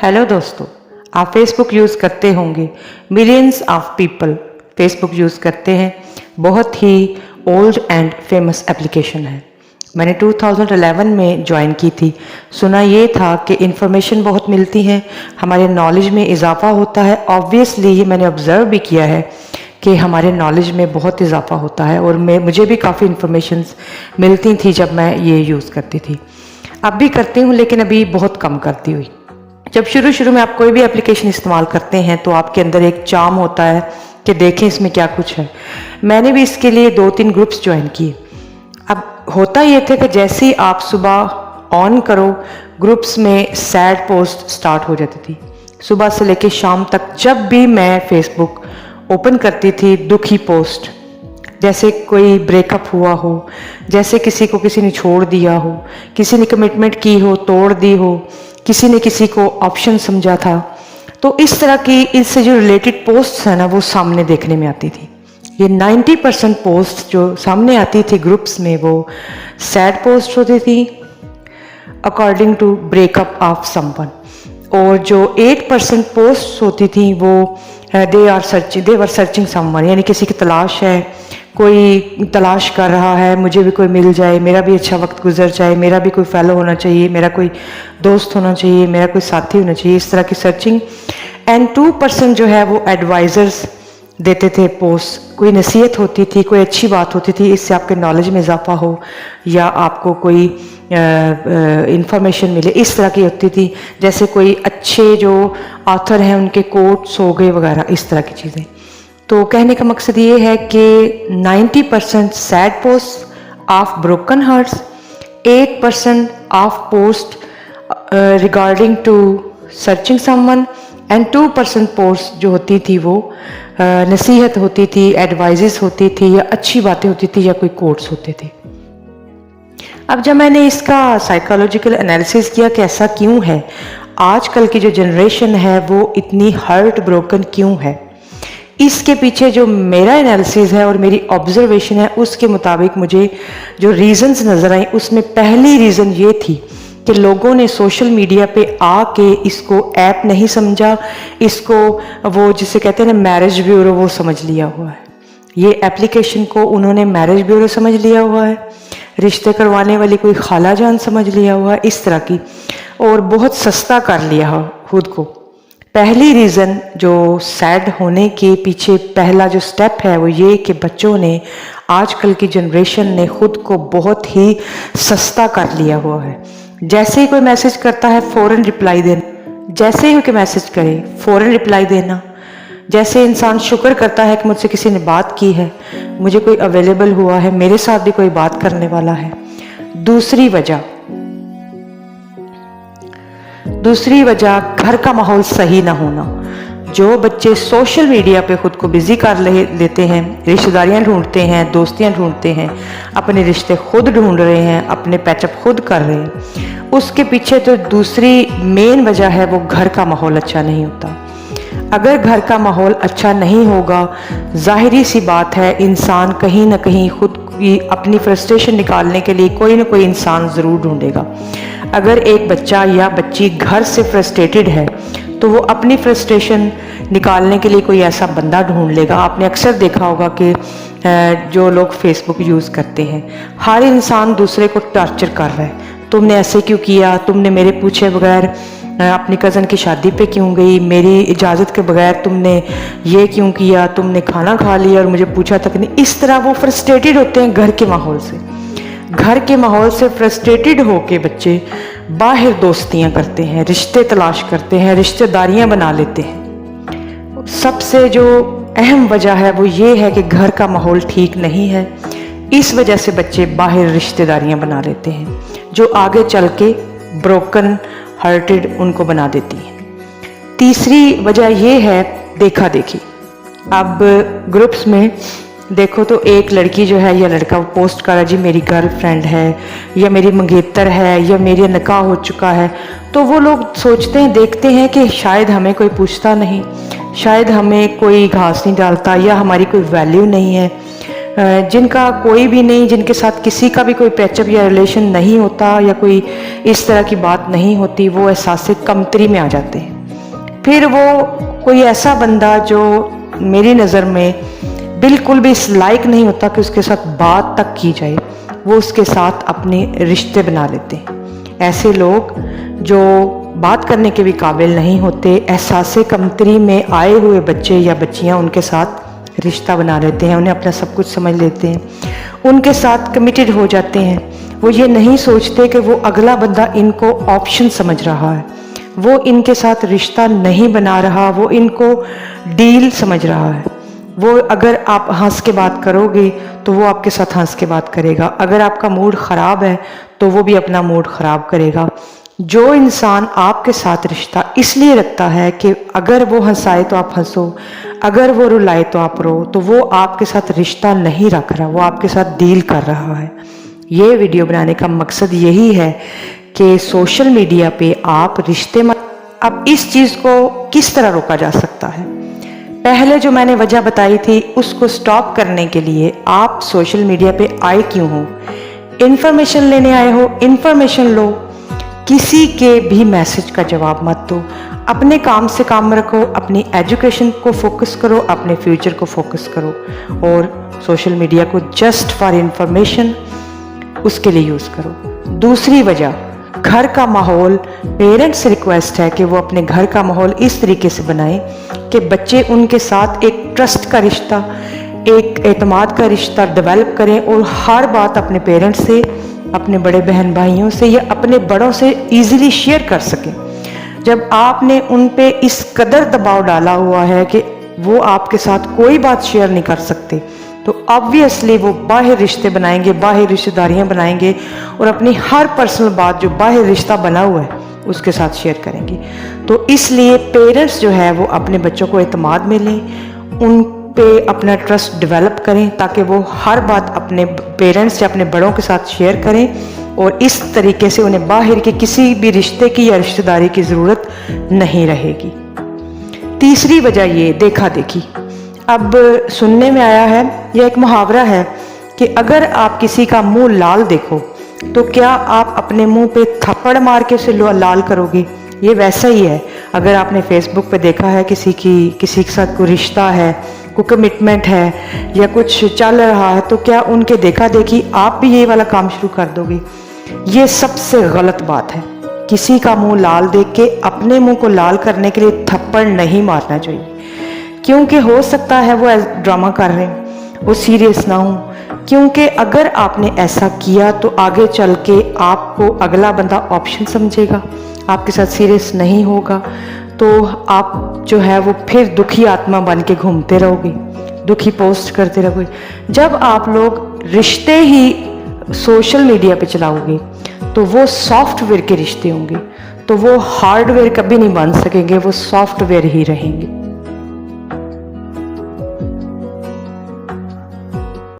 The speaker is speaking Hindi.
हेलो दोस्तों, आप फेसबुक यूज़ करते होंगे। Millions of people Facebook use करते हैं। बहुत ही ओल्ड एंड फेमस एप्लीकेशन है। मैंने 2011 में ज्वाइन की थी। सुना ये था कि इन्फॉर्मेशन बहुत मिलती है, हमारे नॉलेज में इजाफा होता है। ऑब्वियसली ये मैंने ऑब्ज़र्व भी किया है कि हमारे नॉलेज में बहुत इजाफा होता है और मुझे भी काफ़ी इन्फॉर्मेशंस मिलती थी जब मैं ये यूज़ करती थी। अब भी करती हूँ लेकिन अभी बहुत कम करती हुई। जब शुरू में आप कोई भी एप्लीकेशन इस्तेमाल करते हैं तो आपके अंदर एक चार्म होता है कि देखें इसमें क्या कुछ है। मैंने भी इसके लिए 2-3 ग्रुप्स ज्वाइन किए। अब होता ये था कि जैसे ही आप सुबह ऑन करो, ग्रुप्स में सैड पोस्ट स्टार्ट हो जाती थी। सुबह से लेकर शाम तक जब भी मैं फेसबुक ओपन करती थी, दुखी पोस्ट, जैसे कोई ब्रेकअप हुआ हो, जैसे किसी को किसी ने छोड़ दिया हो, किसी ने कमिटमेंट की हो, तोड़ दी हो, किसी ने किसी को ऑप्शन समझा था। तो इस तरह की इससे जो रिलेटेड पोस्ट्स है ना, वो सामने देखने में आती थी। ये 90% पोस्ट जो सामने आती थी ग्रुप्स में, वो सैड पोस्ट होती थी according to breakup of someone. और जो 8% पोस्ट होती थी वो दे वर सर्चिंग समवन, यानी किसी की तलाश है, कोई तलाश कर रहा है, मुझे भी कोई मिल जाए, मेरा भी अच्छा वक्त गुजर जाए, मेरा भी कोई फैलो होना चाहिए, मेरा कोई दोस्त होना चाहिए, मेरा कोई साथी होना चाहिए, इस तरह की सर्चिंग। एंड 2% जो है वो एडवाइज़र्स देते थे पोस्ट। कोई नसीहत होती थी, कोई अच्छी बात होती थी, इससे आपके नॉलेज में इजाफा हो या आपको कोई इंफॉर्मेशन मिले, इस तरह की होती थी। जैसे कोई अच्छे जो ऑथर हैं उनके कोट्स हो गए वगैरह, इस तरह की चीज़ें। तो कहने का मकसद ये है कि 90% sad post of broken hearts, 8% of post regarding to searching someone and 2% post जो होती थी वो नसीहत होती थी, एडवाइजेस होती थी, या अच्छी बातें होती थी, या कोई कोट्स होते थे। अब जब मैंने इसका साइकोलॉजिकल एनालिसिस किया कि ऐसा क्यों है, आजकल की जो जनरेशन है वो इतनी हर्ट ब्रोकन क्यों है, इसके पीछे जो मेरा एनालिसिस है और मेरी ऑब्जर्वेशन है, उसके मुताबिक मुझे जो रीज़न्स नज़र आई, उसमें पहली रीज़न ये थी कि लोगों ने सोशल मीडिया पे आके इसको ऐप नहीं समझा, इसको वो जिसे कहते हैं ना मैरिज ब्यूरो, वो समझ लिया हुआ है। ये एप्लीकेशन को उन्होंने मैरिज ब्यूरो समझ लिया हुआ है, रिश्ते करवाने वाली कोई खाला जान समझ लिया हुआ है, इस तरह की, और बहुत सस्ता कर लिया खुद को। पहली रीज़न जो सैड होने के पीछे पहला जो स्टेप है वो ये कि बच्चों ने, आजकल की जनरेशन ने खुद को बहुत ही सस्ता कर लिया हुआ है। जैसे ही कोई मैसेज करता है फ़ौरन रिप्लाई देना, जैसे ही कोई मैसेज करे फ़ौरन रिप्लाई देना। जैसे इंसान शुक्र करता है कि मुझसे किसी ने बात की है, मुझे कोई अवेलेबल हुआ है, मेरे साथ भी कोई बात करने वाला है। दूसरी वजह घर का माहौल सही ना होना। जो बच्चे सोशल मीडिया पे खुद को बिजी कर लेते हैं, रिश्तेदारियां ढूंढते हैं, दोस्तियां ढूंढते हैं, अपने रिश्ते खुद ढूंढ रहे हैं, अपने पैचअप खुद कर रहे हैं, उसके पीछे तो दूसरी मेन वजह है वो घर का माहौल अच्छा नहीं होता। अगर घर का माहौल अच्छा नहीं होगा, जाहिरी सी बात है इंसान कहीं ना कहीं खुद की अपनी फ्रस्ट्रेशन निकालने के लिए कोई ना कोई इंसान ज़रूर ढूंढेगा। अगर एक बच्चा या बच्ची घर से फ्रस्ट्रेटेड है तो वो अपनी फ्रस्ट्रेशन निकालने के लिए कोई ऐसा बंदा ढूंढ लेगा। आपने अक्सर देखा होगा कि जो लोग फेसबुक यूज़ करते हैं, हर इंसान दूसरे को टॉर्चर कर रहा है। तुमने ऐसे क्यों किया, तुमने मेरे पूछे बगैर अपनी कज़न की शादी पे क्यों गई, मेरी इजाज़त के बगैर तुमने ये क्यों किया, तुमने खाना खा लिया और मुझे पूछा तक नहीं। इस तरह वो फ्रस्ट्रेटेड होते हैं घर के माहौल से। घर के माहौल से फ्रस्ट्रेटेड होके बच्चे बाहर दोस्तियां करते हैं, रिश्ते तलाश करते हैं, रिश्तेदारियां बना लेते हैं। सबसे जो अहम वजह है वो ये है कि घर का माहौल ठीक नहीं है। इस वजह से बच्चे बाहर रिश्तेदारियां बना लेते हैं जो आगे चल के ब्रोकन हर्टेड उनको बना देती है। तीसरी वजह ये है देखा देखी। अब ग्रुप्स में देखो तो एक लड़की जो है या लड़का वो पोस्ट कर रहा है, जी मेरी गर्लफ्रेंड है, या मेरी मंगेतर है, या मेरी निकाह हो चुका है, तो वो लोग सोचते हैं, देखते हैं कि शायद हमें कोई पूछता नहीं, शायद हमें कोई घास नहीं डालता, या हमारी कोई वैल्यू नहीं है। जिनका कोई भी नहीं, जिनके साथ किसी का भी कोई पैचअप या रिलेशन नहीं होता, या कोई इस तरह की बात नहीं होती, वो एहसास कमतरी में आ जाते हैं। फिर वो कोई ऐसा बंदा जो मेरी नज़र में बिल्कुल भी इस लायक नहीं होता कि उसके साथ बात तक की जाए, वो उसके साथ अपने रिश्ते बना लेते हैं। ऐसे लोग जो बात करने के भी काबिल नहीं होते, एहसासे कमतरी में आए हुए बच्चे या बच्चियां उनके साथ रिश्ता बना लेते हैं, उन्हें अपना सब कुछ समझ लेते हैं, उनके साथ कमिटेड हो जाते हैं। वो ये नहीं सोचते कि वो अगला बंदा इनको ऑप्शन समझ रहा है, वो इनके साथ रिश्ता नहीं बना रहा, वो इनको डील समझ रहा है। वो अगर आप हंस के बात करोगे तो वो आपके साथ हंस के बात करेगा, अगर आपका मूड ख़राब है तो वो भी अपना मूड ख़राब करेगा। जो इंसान आपके साथ रिश्ता इसलिए रखता है कि अगर वो हंसाए तो आप हंसो, अगर वो रुलाए तो आप रो, तो वो आपके साथ रिश्ता नहीं रख रहा, वो आपके साथ डील कर रहा है। ये वीडियो बनाने का मकसद यही है कि सोशल मीडिया पे आप रिश्ते में अब इस चीज़ को किस तरह रोका जा सकता है। पहले जो मैंने वजह बताई थी उसको स्टॉप करने के लिए आप सोशल मीडिया पे आए क्यों हो? इन्फॉर्मेशन लेने आए हो, इन्फॉर्मेशन लो, किसी के भी मैसेज का जवाब मत दो, अपने काम से काम रखो, अपनी एजुकेशन को फोकस करो, अपने फ्यूचर को फोकस करो और सोशल मीडिया को जस्ट फॉर इन्फॉर्मेशन उसके लिए यूज़ करो। दूसरी वजह, घर का माहौल, पेरेंट्स रिक्वेस्ट है कि वो अपने घर का माहौल इस तरीके से बनाएं कि बच्चे उनके साथ एक ट्रस्ट का रिश्ता, एक एतमाद का रिश्ता डेवलप करें और हर बात अपने पेरेंट्स से, अपने बड़े बहन भाइयों से या अपने बड़ों से इजीली शेयर कर सकें। जब आपने उन पे इस कदर दबाव डाला हुआ है कि वो आपके साथ कोई बात शेयर नहीं कर सकते, तो ऑब्वियसली वो बाहर रिश्ते बनाएंगे, बाहर रिश्तेदारियां बनाएंगे और अपनी हर पर्सनल बात जो बाहर रिश्ता बना हुआ है उसके साथ शेयर करेंगे। तो इसलिए पेरेंट्स जो है वो अपने बच्चों को एतमाद में लें, उन पे अपना ट्रस्ट डेवलप करें ताकि वो हर बात अपने पेरेंट्स या अपने बड़ों के साथ शेयर करें और इस तरीके से उन्हें बाहर के किसी भी रिश्ते की या रिश्तेदारी की ज़रूरत नहीं रहेगी। तीसरी वजह ये देखा देखी। अब सुनने में आया है, यह एक मुहावरा है कि अगर आप किसी का मुंह लाल देखो तो क्या आप अपने मुंह पे थप्पड़ मार के उसे लाल करोगे? ये वैसा ही है। अगर आपने फेसबुक पे देखा है किसी के साथ कोई रिश्ता है, कोई कमिटमेंट है या कुछ चल रहा है, तो क्या उनके देखा देखी आप भी ये वाला काम शुरू कर दोगे? ये सबसे गलत बात है। किसी का मुंह लाल देख के अपने मुंह को लाल करने के लिए थप्पड़ नहीं मारना चाहिए, क्योंकि हो सकता है वो ड्रामा कर रहे हैं, वो सीरियस ना हो। क्योंकि अगर आपने ऐसा किया तो आगे चल के आपको अगला बंदा ऑप्शन समझेगा, आपके साथ सीरियस नहीं होगा, तो आप जो है वो फिर दुखी आत्मा बन के घूमते रहोगे, दुखी पोस्ट करते रहोगे। जब आप लोग रिश्ते ही सोशल मीडिया पे चलाओगे तो वो सॉफ्टवेयर के रिश्ते होंगे, तो वो हार्डवेयर कभी नहीं बन सकेंगे, वो सॉफ्टवेयर ही रहेंगे।